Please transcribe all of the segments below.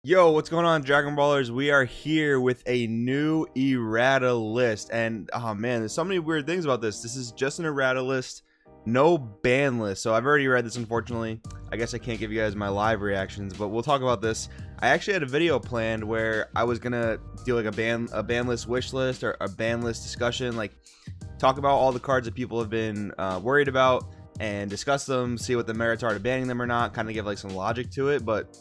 Yo, what's going on, Dragon Ballers? We are here with a new errata list, and oh man, there's so many weird things about this. This is just an errata list, no ban list. So I've already read this, unfortunately. I guess I can't give you guys my live reactions, but we'll talk about this. I actually had a video planned where I was gonna do like a ban list wish list or a ban list discussion, like talk about all the cards that people have been worried about and discuss them, see what the merits are to banning them or not, kind of give like some logic to it, but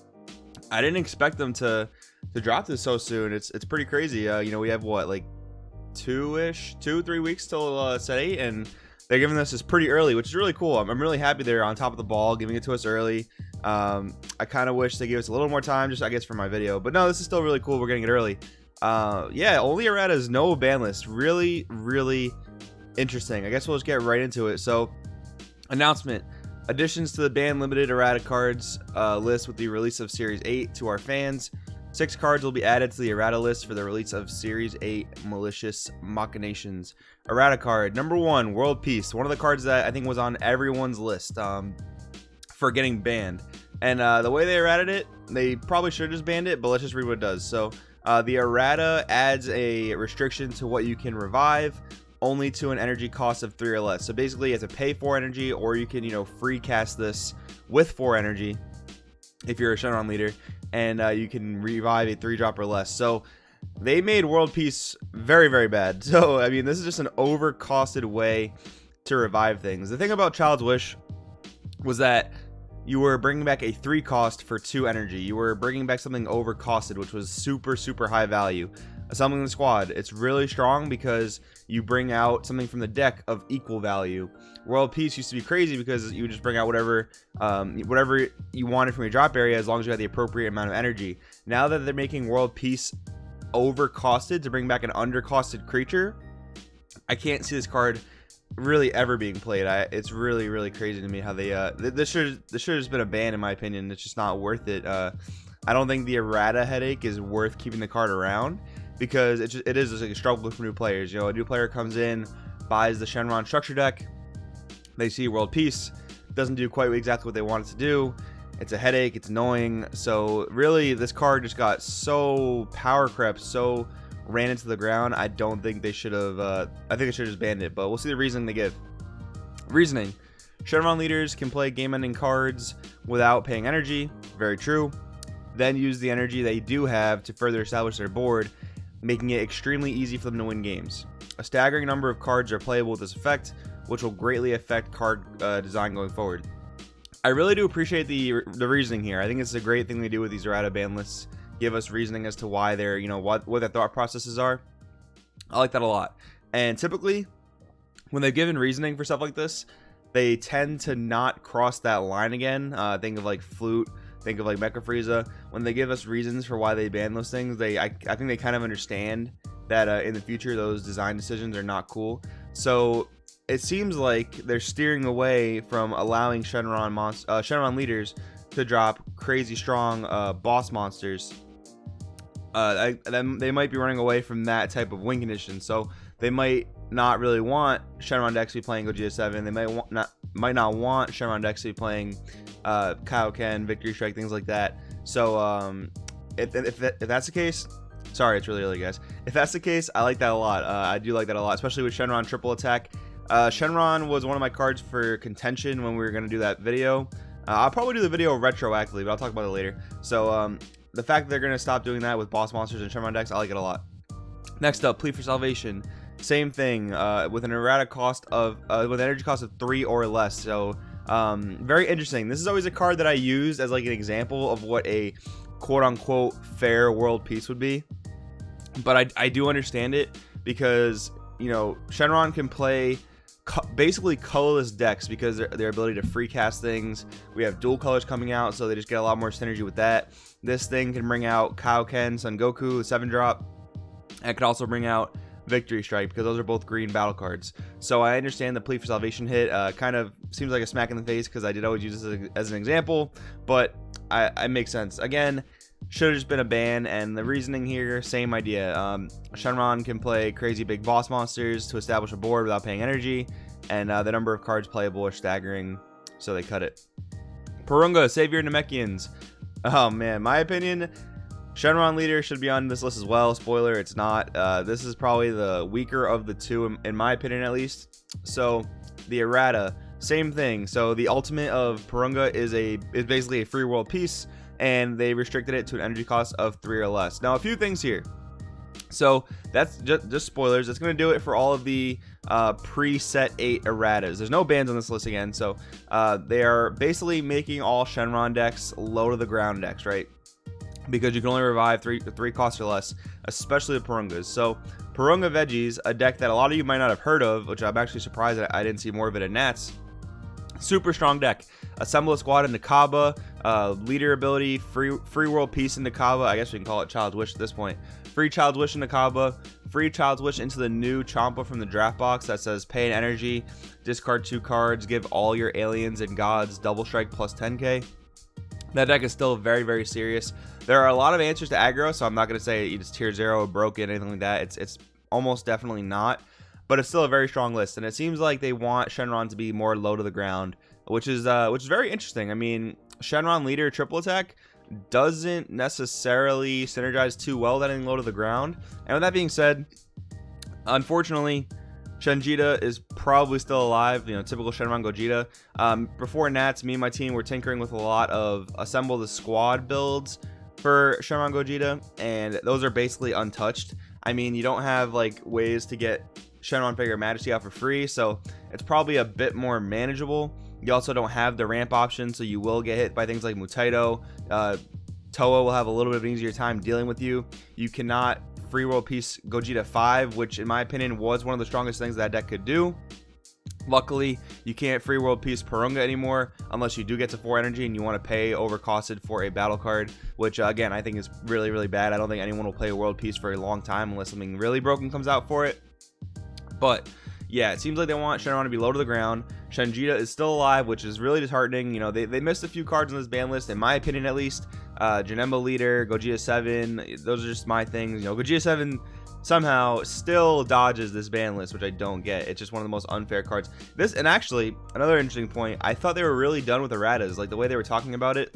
I didn't expect them to drop this so soon. It's pretty crazy. You know, we have what, like 3 weeks till set 8, and they're giving us this pretty early, which is really cool. I'm really happy they're on top of the ball, giving it to us early. I kind of wish they gave us a little more time, just I guess for my video, but no, this is still really cool. We're getting it early. Yeah, only erratas, no ban list. Really interesting. I guess we'll just get right into it. So, announcement. Additions to the ban limited errata cards list with the release of Series 8 to our fans. 6 cards will be added to the errata list for the release of Series 8 Malicious Machinations. Errata card number 1, World Peace. One of the cards that I think was on everyone's list for getting banned. And the way they errated it, they probably should have just banned it, but let's just read what it does. So the errata adds a restriction to what you can revive, only to an energy cost of 3 or less. So basically you have to pay 4 energy, or you can, you know, free cast this with 4 energy if you're a Shenron leader, and you can revive a 3-drop or less. So they made World Peace very bad. So I mean, this is just an overcosted way to revive things. The thing about Child's Wish was that you were bringing back a 3 cost for 2 energy. You were bringing back something overcosted, which was super high value. Assembling the squad, it's really strong because you bring out something from the deck of equal value. World Peace used to be crazy because you would just bring out whatever you wanted from your drop area, as long as you had the appropriate amount of energy. Now that they're making World Peace overcosted to bring back an undercosted creature, I can't see this card really ever being played. It's really crazy to me how they this should have just been a ban, in my opinion. It's just not worth it. I don't think the errata headache is worth keeping the card around, because it is just like a struggle for new players. You know, a new player comes in, buys the Shenron structure deck, they see World Peace, doesn't do quite exactly what they want it to do. It's a headache, it's annoying. So really, this card just got so power crept, so ran into the ground. I don't think they should have. I think they should have just banned it, but we'll see the reasoning they give. Reasoning: Shenron leaders can play game-ending cards without paying energy. Very true. Then use the energy they do have to further establish their board, making it extremely easy for them to win games. A staggering number of cards are playable with this effect, which will greatly affect card design going forward. I really do appreciate the reasoning here. I think it's a great thing they do with these errata ban lists. Give us reasoning as to why they're, you know, what their thought processes are. I like that a lot. And typically, when they've given reasoning for stuff like this, they tend to not cross that line again. Think of like Flute. Think of like Mecha Frieza. When they give us reasons for why they ban those things, I think they kind of understand that in the future those design decisions are not cool. So it seems like they're steering away from allowing Shenron leaders to drop crazy strong boss monsters. They might be running away from that type of win condition. So they might not really want Shenron decks to be playing Gogeta 7. They might not want Shenron decks to be playing Kaioken, Victory Strike, things like that. So if that's the case, sorry, it's really early, guys. If that's the case, I like that a lot. I do like that a lot, especially with Shenron triple attack. Shenron was one of my cards for contention when we were going to do that video. I'll probably do the video retroactively, but I'll talk about it later. So the fact that they're going to stop doing that with boss monsters and Shenron decks, I like it a lot. Next up, Plead for Salvation. Same thing, with an errata cost of with an energy cost of 3 or less. So very interesting. This is always a card that I use as like an example of what a quote-unquote fair World Peace would be, but I do understand it, because, you know, Shenron can play basically colorless decks because their ability to free cast things. We have dual colors coming out, so they just get a lot more synergy with that. This thing can bring out Kaioken, Son Goku, 7-drop, and it could also bring out Victory Strike, because those are both green battle cards. So I understand the Plead for Salvation hit kind of seems like a smack in the face, because I did always use this as an example, but I makes sense. Again, should have just been a ban, and the reasoning here, same idea. Shenron can play crazy big boss monsters to establish a board without paying energy, and the number of cards playable are staggering, so they cut it. Porunga, Savior Namekians. Oh man, my opinion, Shenron leader should be on this list as well. Spoiler, it's not. This is probably the weaker of the two, in my opinion at least. So the errata, same thing. So the ultimate of Purunga is basically a free world piece, and they restricted it to an energy cost of 3 or less. Now a few things here. So that's just spoilers. It's going to do it for all of the preset 8 erratas. There's no bans on this list again, so they are basically making all Shenron decks low to the ground decks, right? Because you can only revive three costs or less, especially the Purungas. So Purunga Veggies, a deck that a lot of you might not have heard of, which I'm actually surprised that I didn't see more of it in Nats. Super strong deck. Assemble a squad in Nakaba, leader ability, free world piece in Nakaba. I guess we can call it Child's Wish at this point. Free Child's Wish in Nakaba, free Child's Wish into the new Champa from the draft box that says pay an energy, discard 2 cards, give all your aliens and gods double strike plus 10k. That deck is still very, very serious. There are a lot of answers to aggro, so I'm not going to say it's tier 0, broken, anything like that. It's almost definitely not, but it's still a very strong list, and it seems like they want Shenron to be more low to the ground, which is very interesting. I mean, Shenron leader triple attack doesn't necessarily synergize too well with anything low to the ground. And with that being said, unfortunately, Shenjita is probably still alive, you know, typical Shenron Gogeta. Before Nats, me and my team were tinkering with a lot of assemble the squad builds for Shenron Gogeta, and those are basically untouched. I mean, you don't have like ways to get Shenron Figure Majesty out for free, so it's probably a bit more manageable. You also don't have the ramp option, so you will get hit by things like Mutaito. Toa will have a little bit of an easier time dealing with you. You cannot free world piece Gogeta 5, which in my opinion was one of the strongest things that deck could do. Luckily, you can't free world piece Purunga anymore unless you do get to 4 energy and you want to pay overcosted for a battle card, which again I think is really, really bad. I don't think anyone will play a world piece for a long time unless something really broken comes out for it. But yeah, it seems like they want Shenron to be low to the ground. Shenjita is still alive, which is really disheartening. You know, they missed a few cards on this ban list, in my opinion at least. Janemba leader, Gogeta 7, those are just my things. You know, Gogeta 7 somehow still dodges this ban list, which I don't get. It's just one of the most unfair cards. This, and actually, another interesting point, I thought they were really done with erratas. Like the way they were talking about it,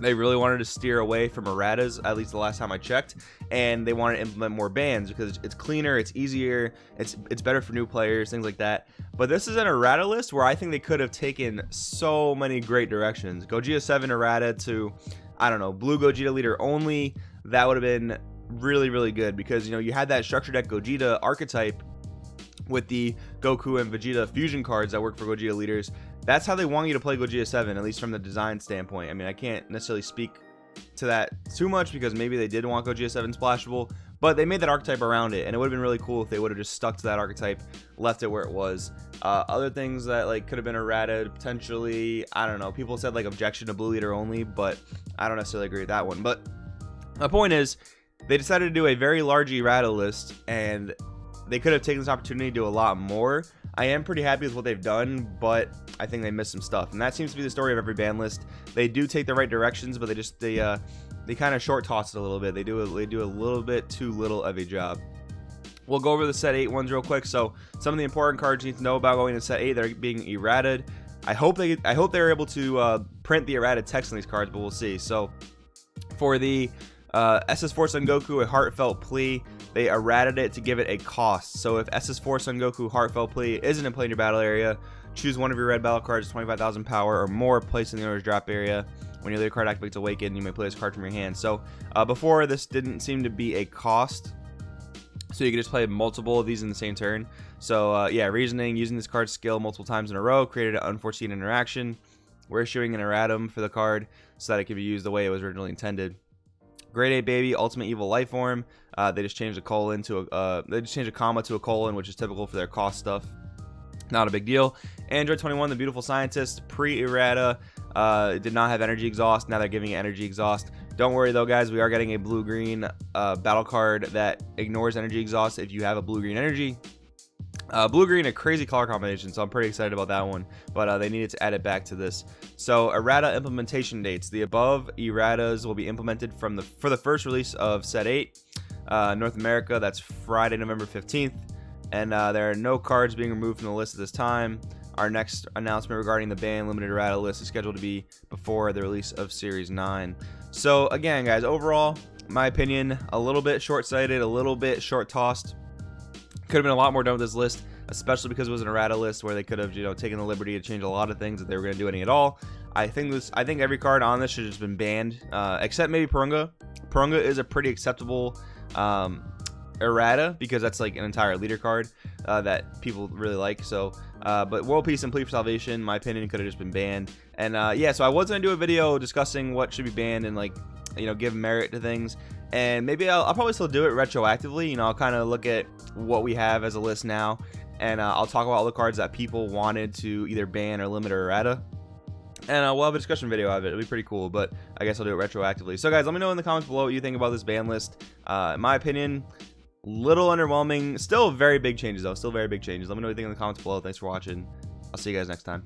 they really wanted to steer away from erratas, at least the last time I checked, and they wanted to implement more bans because it's cleaner, it's easier, it's better for new players, things like that. But this is an errata list where I think they could have taken so many great directions. Gogeta 7 errata to, I don't know, blue Gogeta leader only. That would have been really, really good because, you know, you had that structure deck Gogeta archetype with the Goku and Vegeta fusion cards that work for Gogeta leaders. That's how they want you to play Gogeta 7, at least from the design standpoint. I mean, I can't necessarily speak to that too much because maybe they did want Gogeta 7 splashable, but they made that archetype around it, and it would have been really cool if they would have just stuck to that archetype, left it where it was. Other things that like could have been errata potentially, I don't know. People said like objection to blue leader only, but I don't necessarily agree with that one. But my point is, they decided to do a very large errata list, and they could have taken this opportunity to do a lot more. I am pretty happy with what they've done, but I think they missed some stuff, and that seems to be the story of every ban list. They do take the right directions, but they kind of short toss it a little bit. They do a little bit too little of a job. We'll go over the set 8 ones real quick. So some of the important cards you need to know about going to set 8 that are being errated. I hope they're able to print the errata text on these cards, but we'll see. So for the SS4 Son Goku, a heartfelt plea, they errated it to give it a cost. So if SS4 Son Goku heartfelt plea isn't in play in your battle area, choose one of your red battle cards, 25,000 power or more, placed in the owner's drop area. When your leader card activates Awaken, you may play this card from your hand. So before, this didn't seem to be a cost, so you could just play multiple of these in the same turn. So yeah, reasoning, using this card's skill multiple times in a row created an unforeseen interaction. We're issuing an erratum for the card so that it can be used the way it was originally intended. Grade 8 baby, ultimate evil life form. They just changed a colon to they just changed a comma to a colon, which is typical for their cost stuff. Not a big deal. Android 21, the beautiful scientist, pre-errata, did not have energy exhaust. Now they're giving it energy exhaust. Don't worry though, guys, we are getting a blue-green battle card that ignores energy exhaust if you have a blue-green energy. Blue-green, a crazy color combination, so I'm pretty excited about that one, but they needed to add it back to this. So errata implementation dates. The above erratas will be implemented for the first release of set 8, North America. That's Friday, November 15th, and there are no cards being removed from the list at this time. Our next announcement regarding the ban limited errata list is scheduled to be before the release of Series 9. So again, guys, overall, my opinion, a little bit short-sighted, a little bit short-tossed. Could have been a lot more done with this list, especially because it was an errata list where they could have, taken the liberty to change a lot of things if they were going to do any at all. I think every card on this should have just been banned, except maybe Purunga. Purunga is a pretty acceptable errata because that's like an entire leader card that people really like. So, but World Peace and Plea for Salvation, my opinion, could have just been banned. And yeah, so I was gonna do a video discussing what should be banned and like give merit to things. And maybe I'll probably still do it retroactively. I'll kind of look at what we have as a list now, and I'll talk about all the cards that people wanted to either ban or limit or errata. And we'll have a discussion video of it. It'll be pretty cool, but I guess I'll do it retroactively. So guys, let me know in the comments below what you think about this ban list. In my opinion, little underwhelming. Still very big changes though. Still very big changes. Let me know what you think in the comments below. Thanks for watching. I'll see you guys next time.